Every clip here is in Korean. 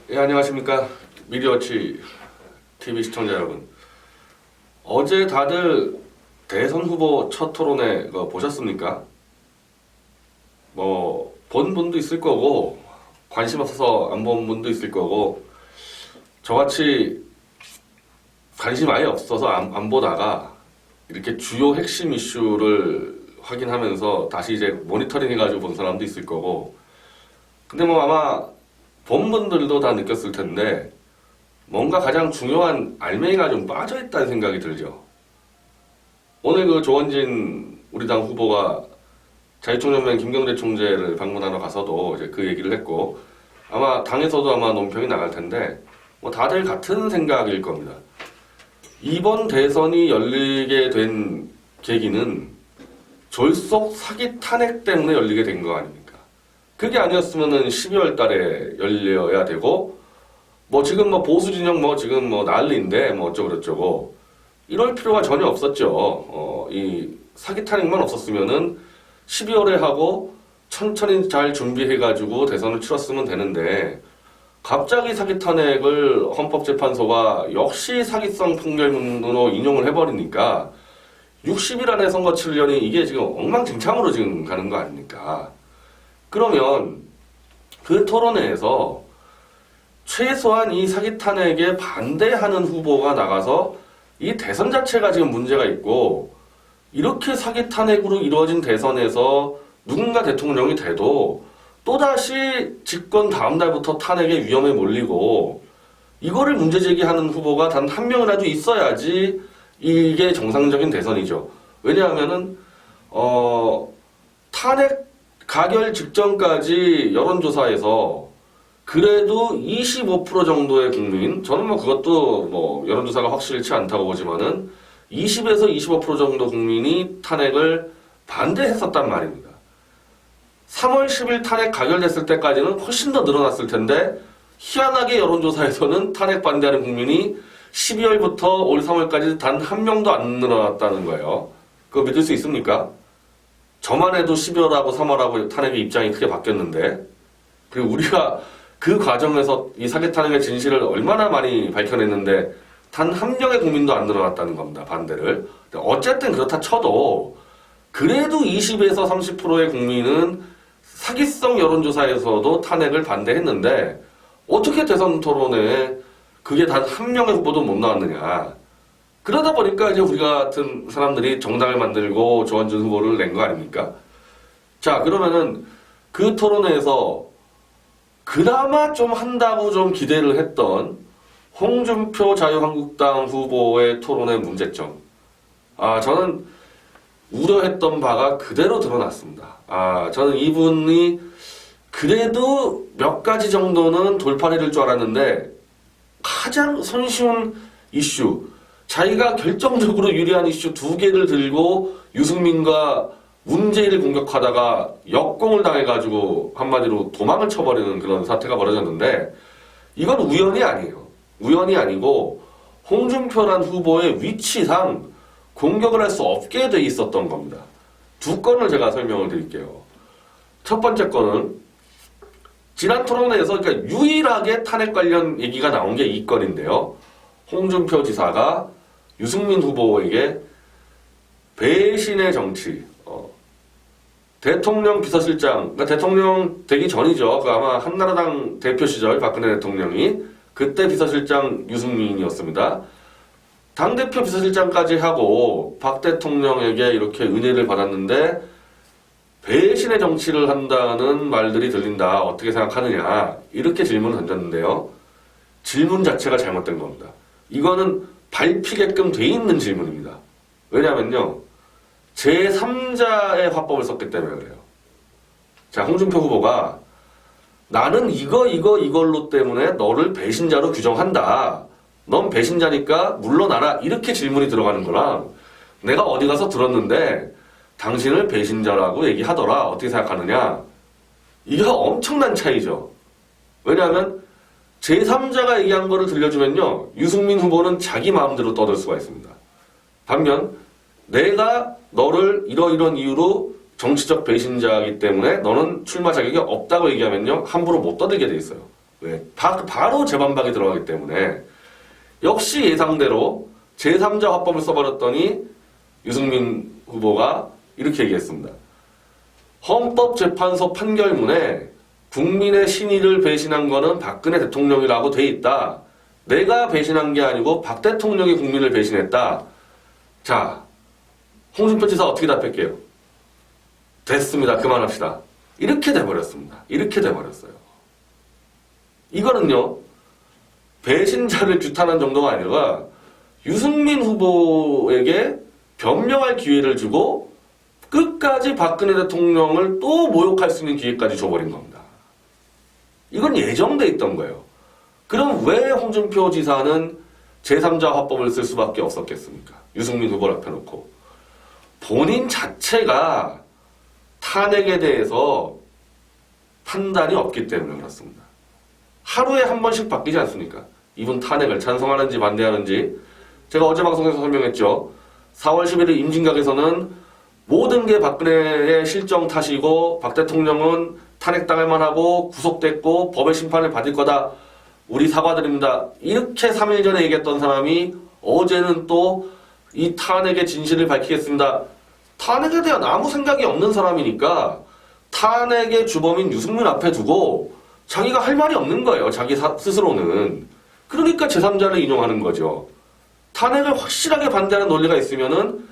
예, 안녕하십니까. 미디어워치 TV 시청자 여러분. 어제 다들 대선 후보 첫 토론회 그거 보셨습니까? 본 분도 있을 거고, 관심 없어서 안 본 분도 있을 거고, 저같이 관심 아예 없어서 안 보다가 이렇게 주요 핵심 이슈를 확인하면서 다시 이제 모니터링 해가지고 본 사람도 있을 거고, 근데 아마 본 분들도 다 느꼈을 텐데 뭔가 가장 중요한 알맹이가 좀 빠져있다는 생각이 들죠. 오늘 그 조원진 우리 당 후보가 자유총연맹 김경재 총재를 방문하러 가서도 이제 그 얘기를 했고, 아마 당에서도 아마 논평이 나갈 텐데 다들 같은 생각일 겁니다. 이번 대선이 열리게 된 계기는 졸속 사기 탄핵 때문에 열리게 된 거 아닙니까? 그게 아니었으면은 12월 달에 열려야 되고, 지금 보수 진영 지금 난리인데 어쩌고저쩌고 이럴 필요가 전혀 없었죠. 이 사기 탄핵만 없었으면은 12월에 하고 천천히 잘 준비해가지고 대선을 치렀으면 되는데, 갑자기 사기 탄핵을 헌법재판소가 역시 사기성 판결문으로 인용을 해버리니까 60일 안에 선거 치려니 이게 지금 엉망진창으로 지금 가는 거 아닙니까? 그러면 그 토론회에서 최소한 이 사기 탄핵에 반대하는 후보가 나가서 이 대선 자체가 지금 문제가 있고, 이렇게 사기 탄핵으로 이루어진 대선에서 누군가 대통령이 돼도 또다시 집권 다음 달부터 탄핵의 위험에 몰리고, 이거를 문제 제기하는 후보가 단 한 명이라도 있어야지 이게 정상적인 대선이죠. 왜냐하면은 탄핵 가결 직전까지 여론조사에서 그래도 25% 정도의 국민, 저는 그것도 여론조사가 확실치 않다고 보지만은 20에서 25% 정도 국민이 탄핵을 반대했었단 말입니다. 3월 10일 탄핵 가결됐을 때까지는 훨씬 더 늘어났을 텐데, 희한하게 여론조사에서는 탄핵 반대하는 국민이 12월부터 올 3월까지 단 한 명도 안 늘어났다는 거예요. 그거 믿을 수 있습니까? 저만 해도 12월하고 3월하고 탄핵의 입장이 크게 바뀌었는데, 그리고 우리가 그 과정에서 이 사기 탄핵의 진실을 얼마나 많이 밝혀냈는데 단 한 명의 국민도 안 늘어났다는 겁니다. 반대를. 어쨌든 그렇다 쳐도 그래도 20에서 30%의 국민은 사기성 여론조사에서도 탄핵을 반대했는데, 어떻게 대선 토론회에 그게 단 한 명의 후보도 못 나왔느냐. 그러다 보니까 이제 우리 같은 사람들이 정당을 만들고 조원진 후보를 낸 거 아닙니까? 자, 그러면은 그 토론회에서 그나마 좀 한다고 좀 기대를 했던 홍준표 자유한국당 후보의 토론의 문제점. 저는 우려했던 바가 그대로 드러났습니다. 저는 이분이 그래도 몇 가지 정도는 돌파를 해줄 줄 알았는데, 가장 손쉬운 이슈, 자기가 결정적으로 유리한 이슈 두 개를 들고 유승민과 문재인을 공격하다가 역공을 당해가지고 한마디로 도망을 쳐버리는 그런 사태가 벌어졌는데, 이건 우연이 아니에요. 우연이 아니고 홍준표란 후보의 위치상 공격을 할 수 없게 돼 있었던 겁니다. 두 건을 제가 설명을 드릴게요. 첫 번째 건은 지난 토론회에서 그러니까 유일하게 탄핵 관련 얘기가 나온 게 이 건인데요. 홍준표 지사가 유승민 후보에게 배신의 정치, 대통령 비서실장, 그러니까 대통령 되기 전이죠. 아마 한나라당 대표 시절 박근혜 대통령이 그때 비서실장 유승민이었습니다. 당대표 비서실장까지 하고 박 대통령에게 이렇게 은혜를 받았는데 배신의 정치를 한다는 말들이 들린다. 어떻게 생각하느냐. 이렇게 질문을 던졌는데요. 질문 자체가 잘못된 겁니다. 이거는 밟히게끔 돼 있는 질문입니다. 왜냐면요, 제3자의 화법을 썼기 때문에 그래요. 자, 홍준표 후보가 나는 이걸로 때문에 너를 배신자로 규정한다. 넌 배신자니까 물러나라. 이렇게 질문이 들어가는 거랑, 내가 어디 가서 들었는데 당신을 배신자라고 얘기하더라. 어떻게 생각하느냐. 이게 엄청난 차이죠. 왜냐하면 제3자가 얘기한 거를 들려주면요, 유승민 후보는 자기 마음대로 떠들 수가 있습니다. 반면 내가 너를 이런 이유로 정치적 배신자이기 때문에 너는 출마 자격이 없다고 얘기하면요, 함부로 못 떠들게 돼 있어요. 왜? 바로 재반박이 들어가기 때문에 역시 예상대로 제3자 화법을 써버렸더니 유승민 후보가 이렇게 얘기했습니다. 헌법재판소 판결문에 국민의 신의를 배신한 거는 박근혜 대통령이라고 돼 있다. 내가 배신한 게 아니고 박 대통령이 국민을 배신했다. 자, 홍준표 지사 어떻게 답할게요? 됐습니다. 그만합시다. 이렇게 돼버렸습니다. 이렇게 돼버렸어요. 이거는요, 배신자를 규탄한 정도가 아니라 유승민 후보에게 변명할 기회를 주고 끝까지 박근혜 대통령을 또 모욕할 수 있는 기회까지 줘버린 겁니다. 이건 예정돼 있던 거예요. 그럼 왜 홍준표 지사는 제3자 화법을 쓸 수밖에 없었겠습니까? 유승민 후보를 앞에 놓고. 본인 자체가 탄핵에 대해서 판단이 없기 때문에 그렇습니다. 하루에 한 번씩 바뀌지 않습니까? 이분 탄핵을 찬성하는지 반대하는지. 제가 어제 방송에서 설명했죠. 4월 11일 임진각에서는 모든 게 박근혜의 실정 탓이고 박 대통령은 탄핵당할 만하고 구속됐고 법의 심판을 받을 거다. 우리 사과드립니다. 이렇게 3일 전에 얘기했던 사람이 어제는 또 이 탄핵의 진실을 밝히겠습니다. 탄핵에 대한 아무 생각이 없는 사람이니까 탄핵의 주범인 유승민 앞에 두고 자기가 할 말이 없는 거예요. 자기 스스로는. 그러니까 제3자를 인용하는 거죠. 탄핵을 확실하게 반대하는 논리가 있으면은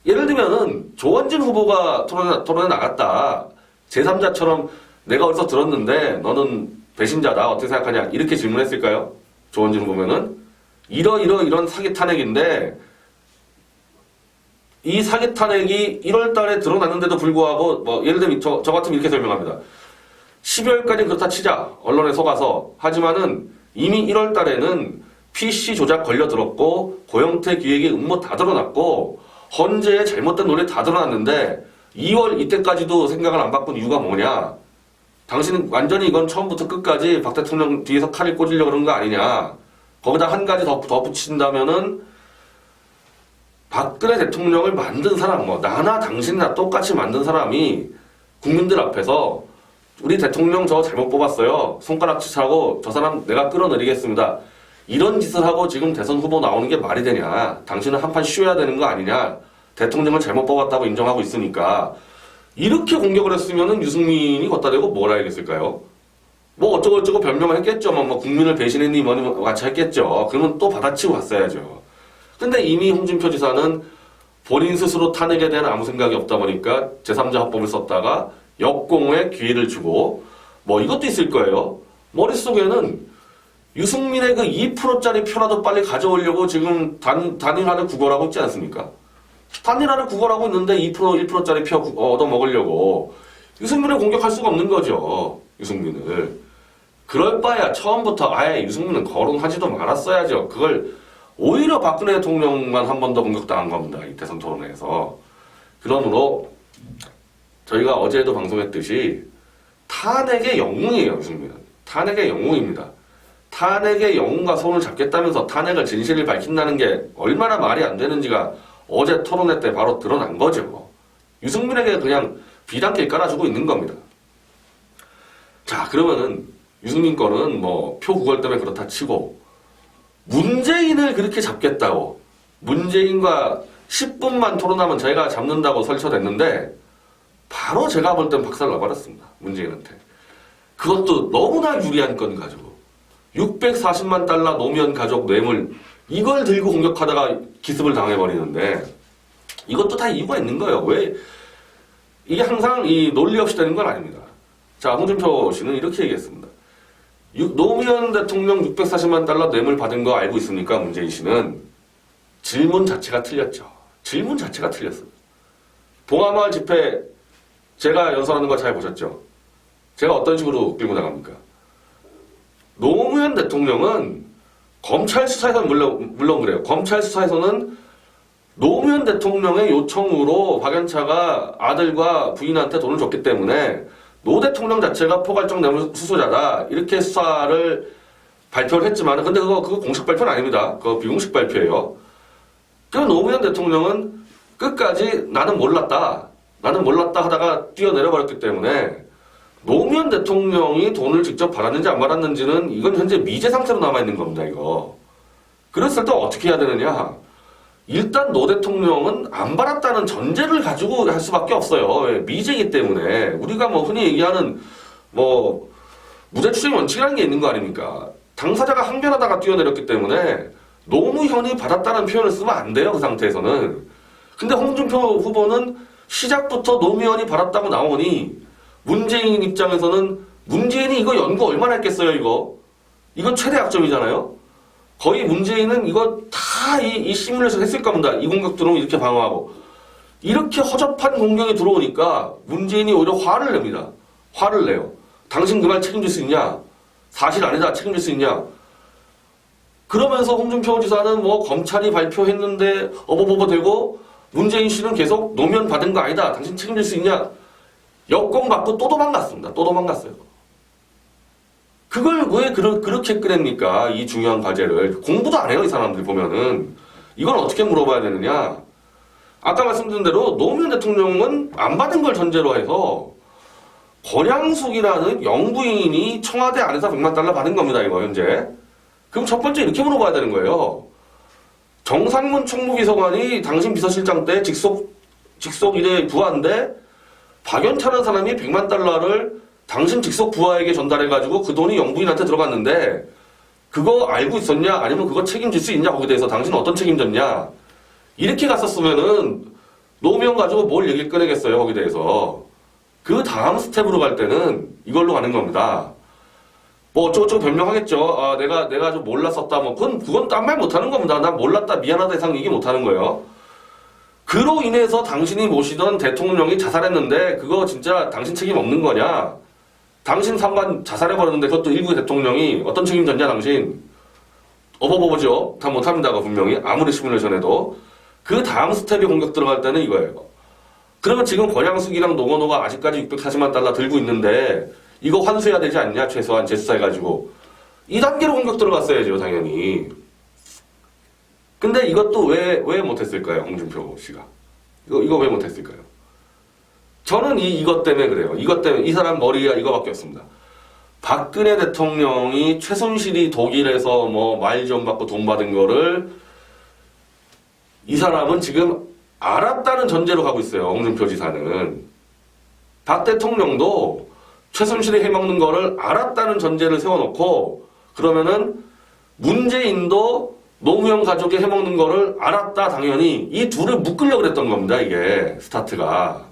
예를 들면은 조원진 후보가 토론에 나갔다. 제3자처럼 내가 어디서 들었는데 너는 배신자다. 어떻게 생각하냐. 이렇게 질문했을까요? 조원진 후보면은 이런 사기 탄핵인데 이 사기 탄핵이 1월 달에 드러났는데도 불구하고 뭐 예를 들면 저 같으면 이렇게 설명합니다. 12월까지는 그렇다 치자. 언론에 속아서. 하지만은 이미 1월 달에는 PC 조작 걸려들었고 고영태 기획의 음모 다 드러났고 헌재의 잘못된 논리 다 드러났는데 2월 이때까지도 생각을 안 바꾼 이유가 뭐냐. 당신은 완전히 이건 처음부터 끝까지 박 대통령 뒤에서 칼을 꽂으려고 그런 거 아니냐. 거기다 한 가지 더 붙인다면은 박근혜 대통령을 만든 사람, 나나 당신이나 똑같이 만든 사람이 국민들 앞에서 우리 대통령 저 잘못 뽑았어요. 손가락질하고 저 사람 내가 끌어내리겠습니다. 이런 짓을 하고 지금 대선 후보 나오는 게 말이 되냐. 당신은 한판 쉬어야 되는 거 아니냐. 대통령을 잘못 뽑았다고 인정하고 있으니까. 이렇게 공격을 했으면은 유승민이 걷다 대고 뭐라 했을까요? 뭐 어쩌고 변명을 했겠죠. 뭐 국민을 배신했니 뭐니 같이 했겠죠. 그러면 또 받아치고 갔어야죠. 근데 이미 홍준표 지사는 본인 스스로 탄핵에 대한 아무 생각이 없다 보니까 제3자 화법을 썼다가 역공에 기회를 주고 뭐 이것도 있을 거예요. 머릿속에는 유승민의 그 2%짜리 표라도 빨리 가져오려고 지금 단일화를 구걸하고 있지 않습니까? 단일화를 구걸하고 있는데 2%, 1%짜리 표 얻어먹으려고 유승민을 공격할 수가 없는 거죠. 유승민을. 그럴 바에야 처음부터 아예 유승민은 거론하지도 말았어야죠. 그걸 오히려 박근혜 대통령만 한 번 더 공격당한 겁니다. 이 대선 토론회에서. 그러므로 저희가 어제도 방송했듯이 탄핵의 영웅이에요. 유승민은. 탄핵의 영웅입니다. 탄핵의 영웅과 손을 잡겠다면서 탄핵을 진실을 밝힌다는 게 얼마나 말이 안 되는지가 어제 토론회 때 바로 드러난 거죠. 유승민에게 그냥 비단길 깔아주고 있는 겁니다. 자, 그러면은 유승민 거는 뭐 표 구걸 때문에 그렇다 치고 문재인을 그렇게 잡겠다고 문재인과 10분만 토론하면 저희가 잡는다고 설쳐댔는데 바로 제가 볼 땐 박살 나버렸습니다. 문재인한테. 그것도 너무나 유리한 건 가지고 640만 달러 노무현 가족 뇌물 이걸 들고 공격하다가 기습을 당해버리는데 이것도 다 이유가 있는 거예요. 왜? 이게 항상 이 논리 없이 되는 건 아닙니다. 자, 홍준표 씨는 이렇게 얘기했습니다. 노무현 대통령 640만 달러 뇌물 받은 거 알고 있습니까? 문재인 씨는. 질문 자체가 틀렸죠. 질문 자체가 틀렸어요. 봉하마을 집회 제가 연설하는 거 잘 보셨죠? 제가 어떤 식으로 끌고 나갑니까? 노무현 대통령은 검찰 수사에서는 물론 그래요. 검찰 수사에서는 노무현 대통령의 요청으로 박연차가 아들과 부인한테 돈을 줬기 때문에 노 대통령 자체가 포괄적 뇌물 수수자다. 이렇게 수사를 발표를 했지만, 근데 그거 공식 발표는 아닙니다. 그거 비공식 발표예요. 그럼 노무현 대통령은 끝까지 나는 몰랐다 하다가 뛰어내려 버렸기 때문에 노무현 대통령이 돈을 직접 받았는지 안 받았는지는 이건 현재 미제 상태로 남아있는 겁니다, 이거. 그랬을 때 어떻게 해야 되느냐. 일단 노 대통령은 안 받았다는 전제를 가지고 할 수밖에 없어요. 왜? 미제이기 때문에. 우리가 뭐 흔히 얘기하는 뭐 무죄 추정 원칙이라는 게 있는 거 아닙니까? 당사자가 항변하다가 뛰어내렸기 때문에 노무현이 받았다는 표현을 쓰면 안 돼요, 그 상태에서는. 근데 홍준표 후보는 시작부터 노무현이 받았다고 나오니 문재인 입장에서는 문재인이 이거 연구 얼마나 했겠어요, 이거? 이건 최대 약점이잖아요? 거의 문재인은 이거 다 이 시뮬레이션 했을 겁니다. 이 공격 들어오면 이렇게 방어하고. 이렇게 허접한 공격이 들어오니까 문재인이 오히려 화를 냅니다. 화를 내요. 당신 그 말 책임질 수 있냐? 사실 아니다. 책임질 수 있냐? 그러면서 홍준표 지사는 뭐 검찰이 발표했는데 어버버버 되고 문재인 씨는 계속 노무현 받은 거 아니다. 당신 책임질 수 있냐? 역공 받고 또 도망갔습니다. 또 도망갔어요. 그걸 왜 그렇게 꺼냅니까? 이 중요한 과제를. 공부도 안 해요, 이 사람들이 보면은. 이건 어떻게 물어봐야 되느냐? 아까 말씀드린 대로 노무현 대통령은 안 받은 걸 전제로 해서 권양숙이라는 영부인이 청와대 안에서 100만 달러 받은 겁니다, 이거 현재. 그럼 첫 번째 이렇게 물어봐야 되는 거예요. 정상문 총무비서관이 당신 비서실장 때 직속 일의 부하인데 박연차라는 사람이 100만 달러를 당신 직속 부하에게 전달해가지고 그 돈이 영부인한테 들어갔는데 그거 알고 있었냐? 아니면 그거 책임질 수 있냐? 거기에 대해서 당신은 어떤 책임졌냐? 이렇게 갔었으면은 노무현 가지고 뭘 얘기를 꺼내겠어요, 거기에 대해서. 그 다음 스텝으로 갈 때는 이걸로 가는 겁니다. 뭐 어쩌고저쩌고 변명하겠죠. 아, 내가 좀 몰랐었다. 뭐 그건 딴 말 못하는 겁니다. 난 몰랐다, 미안하다 이상 얘기 못하는 거예요. 그로 인해서 당신이 모시던 대통령이 자살했는데 그거 진짜 당신 책임 없는 거냐? 당신 상관 자살해버렸는데 그것도 일부 대통령이 어떤 책임졌냐, 당신? 어버버버죠. 다 못합니다, 분명히. 아무리 시뮬레이션 해도. 그 다음 스텝이 공격 들어갈 때는 이거예요. 그러면 지금 권양숙이랑 노건호가 아직까지 640만 달러 들고 있는데 이거 환수해야 되지 않냐, 최소한 재수사해가지고. 이 단계로 공격 들어갔어야죠, 당연히. 근데 이것도 왜 못했을까요, 홍준표 씨가? 이거 왜 못했을까요? 저는 이것 때문에 그래요. 이것 때문에 이 사람 머리가 이거밖에 없습니다. 박근혜 대통령이 최순실이 독일에서 뭐 말 좀 받고 돈 받은 거를 이 사람은 지금 알았다는 전제로 가고 있어요. 홍준표 지사는. 박 대통령도 최순실이 해먹는 거를 알았다는 전제를 세워놓고 그러면은 문재인도 노무현 가족이 해먹는 거를 알았다, 당연히. 이 둘을 묶으려고 그랬던 겁니다, 이게. 스타트가.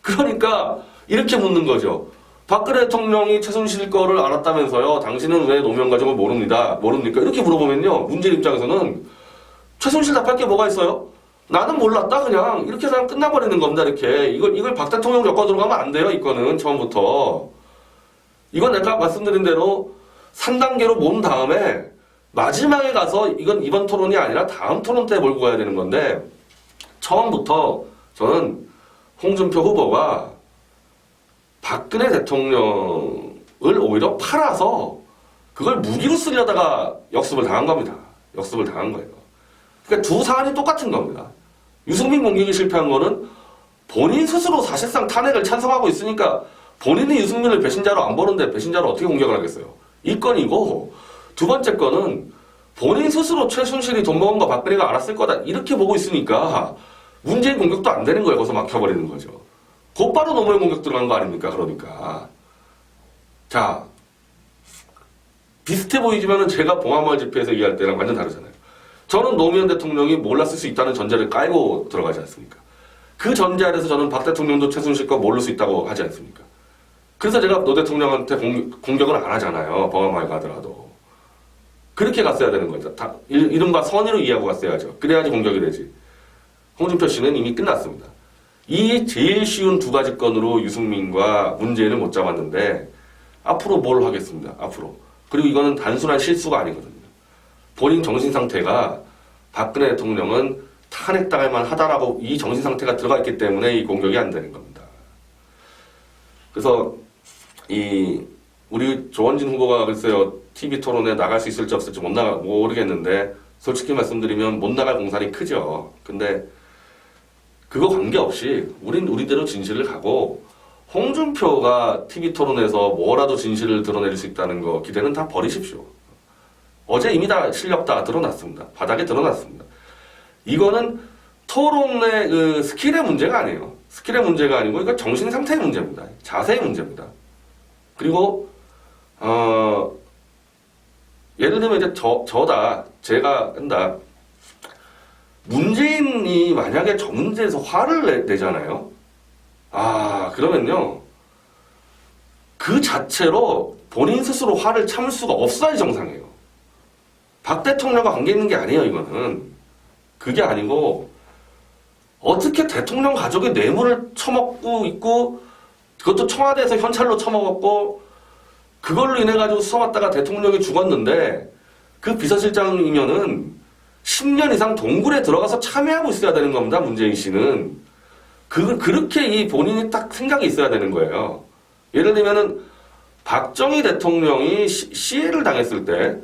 그러니까 이렇게 묻는 거죠. 박근혜 대통령이 최순실 거를 알았다면서요. 당신은 왜 노무현 가족을 모릅니까? 이렇게 물어보면요. 문재인 입장에서는 최순실 답할 게 뭐가 있어요? 나는 몰랐다, 그냥. 이렇게 그냥 끝나버리는 겁니다, 이렇게. 이걸 박 대통령 엮어 들어가면 안 돼요, 이거는. 처음부터. 이건 내가 말씀드린 대로 3단계로 모은 다음에 마지막에 가서 이건 이번 토론이 아니라 다음 토론 때 몰고 가야 되는 건데 처음부터 저는 홍준표 후보가 박근혜 대통령을 오히려 팔아서 그걸 무기로 쓰려다가 역습을 당한 겁니다. 역습을 당한 거예요. 그러니까 두 사안이 똑같은 겁니다. 유승민 공격이 실패한 거는 본인 스스로 사실상 탄핵을 찬성하고 있으니까 본인이 유승민을 배신자로 안 보는데 배신자로 어떻게 공격을 하겠어요. 이 건이고 두 번째 건은 본인 스스로 최순실이 돈 먹은 거 박근혜가 알았을 거다 이렇게 보고 있으니까 문재인 공격도 안 되는 거예요. 거기서 막혀버리는 거죠. 곧바로 노무현 공격 들어간 거 아닙니까? 그러니까. 자, 비슷해 보이지만은 제가 봉화마을 집회에서 얘기할 때랑 완전 다르잖아요. 저는 노무현 대통령이 몰랐을 수 있다는 전제를 깔고 들어가지 않습니까? 그 전제 아래서 저는 박 대통령도 최순실 거 모를 수 있다고 하지 않습니까? 그래서 제가 노 대통령한테 공격은 안 하잖아요. 봉화마을 가더라도. 그렇게 갔어야 되는 거죠. 다 이른바 선의로 이해하고 갔어야죠. 그래야지 공격이 되지. 홍준표 씨는 이미 끝났습니다. 이 제일 쉬운 두 가지 건으로 유승민과 문재인을 못 잡았는데 앞으로 뭘 하겠습니다. 앞으로. 그리고 이거는 단순한 실수가 아니거든요. 본인 정신 상태가 박근혜 대통령은 탄핵당할 만하다라고 이 정신 상태가 들어가 있기 때문에 이 공격이 안 되는 겁니다. 그래서 우리 조원진 후보가 글쎄요 TV 토론에 나갈 수 있을지 없을지 모르겠는데 솔직히 말씀드리면 못 나갈 공산이 크죠. 근데 그거 관계없이 우린 우리대로 진실을 가고 홍준표가 TV 토론에서 뭐라도 진실을 드러낼 수 있다는 거 기대는 다 버리십시오. 어제 이미 다 실력 다 드러났습니다. 바닥에 드러났습니다. 이거는 토론의 그 스킬의 문제가 아니에요. 스킬의 문제가 아니고 이거 정신 상태의 문제입니다. 자세의 문제입니다. 그리고 예를 들면 이제 제가 한다. 문재인이 만약에 저 문제에서 화를 내잖아요. 그러면요. 그 자체로 본인 스스로 화를 참을 수가 없어야 정상이에요. 박 대통령과 관계 있는 게 아니에요, 이거는. 그게 아니고, 어떻게 대통령 가족의 뇌물을 처먹고 있고, 그것도 청와대에서 현찰로 처먹었고, 그걸로 인해가지고 수사받다가 대통령이 죽었는데, 그 비서실장이면은 10년 이상 동굴에 들어가서 참여하고 있어야 되는 겁니다, 문재인 씨는. 그렇게 이 본인이 딱 생각이 있어야 되는 거예요. 예를 들면은, 박정희 대통령이 시해를 당했을 때,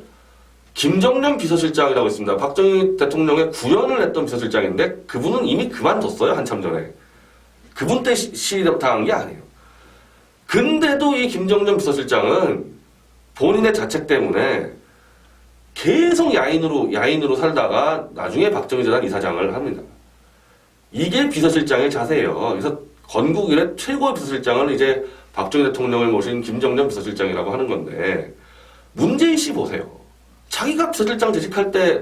김정년 비서실장이라고 있습니다. 박정희 대통령의 구현을 했던 비서실장인데 그분은 이미 그만뒀어요. 한참 전에. 그분 때 시해당한 게 아니에요. 근데도 이 김정년 비서실장은 본인의 자책 때문에 계속 야인으로 살다가 나중에 박정희 재단 이사장을 합니다. 이게 비서실장의 자세예요. 그래서 건국 이래 최고의 비서실장을 이제 박정희 대통령을 모신 김정년 비서실장이라고 하는 건데 문재인 씨 보세요. 자기가 비서실장 재직할 때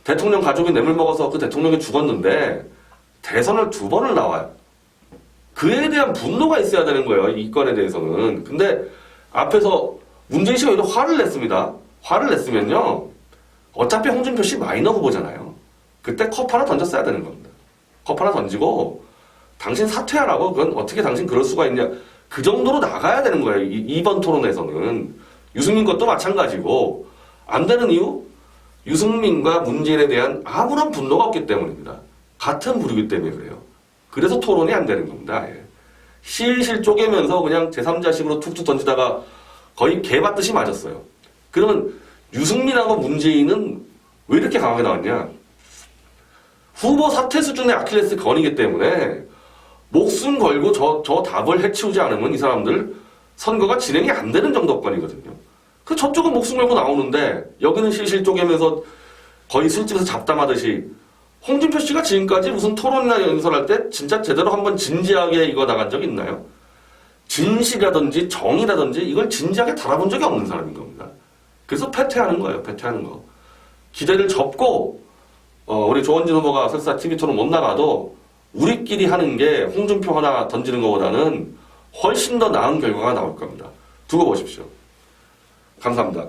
대통령 가족이 뇌물 먹어서 그 대통령이 죽었는데 대선을 2번을 나와요. 그에 대한 분노가 있어야 되는 거예요. 이 건에 대해서는. 근데 앞에서 문재인 씨가 오히려 화를 냈습니다. 화를 냈으면요. 어차피 홍준표 씨 마이너 후보잖아요. 그때 컵 하나 던졌어야 되는 겁니다. 컵 하나 던지고 당신 사퇴하라고. 그건 어떻게 당신 그럴 수가 있냐. 그 정도로 나가야 되는 거예요. 이번 토론에서는. 유승민 것도 마찬가지고 안 되는 이유? 유승민과 문재인에 대한 아무런 분노가 없기 때문입니다. 같은 부류이기 때문에 그래요. 그래서 토론이 안 되는 겁니다. 실실 쪼개면서 그냥 제3자식으로 툭툭 던지다가 거의 개 맞듯이 맞았어요. 그러면 유승민하고 문재인은 왜 이렇게 강하게 나왔냐? 후보 사퇴 수준의 아킬레스 건이기 때문에 목숨 걸고 저 답을 해치우지 않으면 이 사람들 선거가 진행이 안 되는 정도권이거든요. 그 저쪽은 목숨 걸고 나오는데 여기는 실실 쪼개면서 거의 술집에서 잡담하듯이 홍준표 씨가 지금까지 무슨 토론이나 연설할 때 진짜 제대로 한번 진지하게 이거 나간 적 있나요? 진실이라든지 정의라든지 이걸 진지하게 다뤄본 적이 없는 사람인 겁니다. 그래서 패퇴하는 거예요. 패퇴하는 거. 기대를 접고 우리 조원진 후보가 설사 TV 토론 못 나가도 우리끼리 하는 게 홍준표 하나 던지는 것보다는 훨씬 더 나은 결과가 나올 겁니다. 두고 보십시오. 감사합니다.